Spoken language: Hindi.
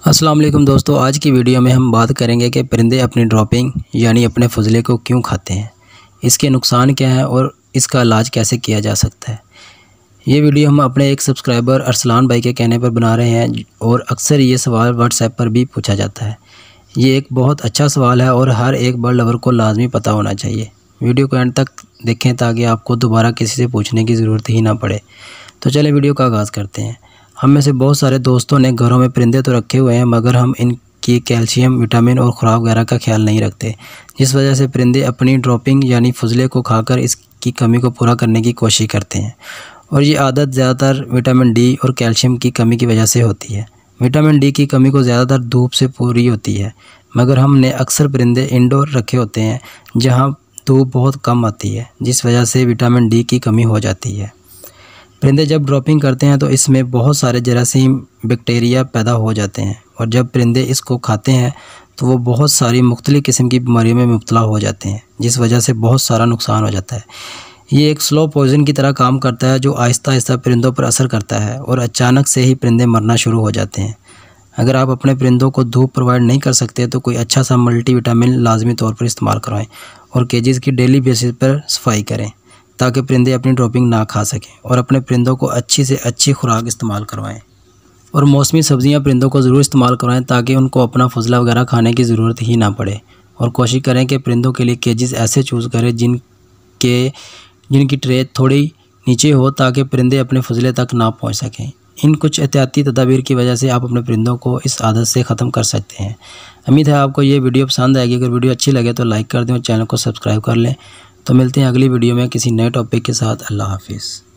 अस्सलाम वालेकुम दोस्तों, आज की वीडियो में हम बात करेंगे कि परिंदे अपनी ड्रॉपिंग यानी अपने फजले को क्यों खाते हैं, इसके नुकसान क्या हैं और इसका इलाज कैसे किया जा सकता है। ये वीडियो हम अपने एक सब्सक्राइबर अरसलान भाई के कहने पर बना रहे हैं और अक्सर ये सवाल व्हाट्सएप पर भी पूछा जाता है। ये एक बहुत अच्छा सवाल है और हर एक बर्ड लवर को लाजमी पता होना चाहिए। वीडियो को एंड तक देखें ताकि आपको दोबारा किसी से पूछने की ज़रूरत ही ना पड़े। तो चलें वीडियो का आगाज़ करते हैं। हम में से बहुत सारे दोस्तों ने घरों में परिंदे तो रखे हुए हैं, मगर हम इनकी कैल्शियम, विटामिन और खुराक वगैरह का ख्याल नहीं रखते, जिस वजह से परिंदे अपनी ड्रॉपिंग यानी फजले को खाकर इसकी कमी को पूरा करने की कोशिश करते हैं। और ये आदत ज़्यादातर विटामिन डी और कैल्शियम की कमी की वजह से होती है। विटामिन डी की कमी को ज़्यादातर धूप से पूरी होती है, मगर हमने अक्सर परिंदे इंडोर रखे होते हैं जहाँ धूप बहुत कम आती है, जिस वजह से विटामिन डी की कमी हो जाती है। परिंदे जब ड्रॉपिंग करते हैं तो इसमें बहुत सारे जरासीम, बैक्टीरिया पैदा हो जाते हैं और जब परिंदे इसको खाते हैं तो वो बहुत सारी मुख्तलिफ़ किस्म की बीमारियों में मुब्तला हो जाते हैं, जिस वजह से बहुत सारा नुकसान हो जाता है। ये एक स्लो पॉइज़न की तरह काम करता है जो आहिस्ता आहिस्ता परिंदों पर असर करता है और अचानक से ही परिंदे मरना शुरू हो जाते हैं। अगर आप अपने परिंदों को धूप प्रोवाइड नहीं कर सकते तो कोई अच्छा सा मल्टीविटामिन लाजमी तौर पर इस्तेमाल करवाएं और केजेस की डेली बेसिस पर सफाई करें ताकि परिंदे अपनी ड्रॉपिंग ना खा सकें, और अपने परिंदों को अच्छी से अच्छी खुराक इस्तेमाल करवाएं और मौसमी सब्जियां परिंदों को ज़रूर इस्तेमाल करवाएं ताकि उनको अपना फजला वगैरह खाने की ज़रूरत ही ना पड़े। और कोशिश करें कि परिंदों के लिए केजेस ऐसे चूज़ करें जिनकी ट्रे थोड़ी नीचे हो ताकि परिंदे अपने फजले तक ना पहुँच सकें। इन कुछ एहतियाती तदाबीर की वजह से आप अपने परिंदों को इस आदत से ख़त्म कर सकते हैं। उम्मीद है आपको ये वीडियो पसंद आएगी। अगर वीडियो अच्छी लगे तो लाइक कर दें और चैनल को सब्सक्राइब कर लें। तो मिलते हैं अगली वीडियो में किसी नए टॉपिक के साथ। अल्लाह हाफिज़।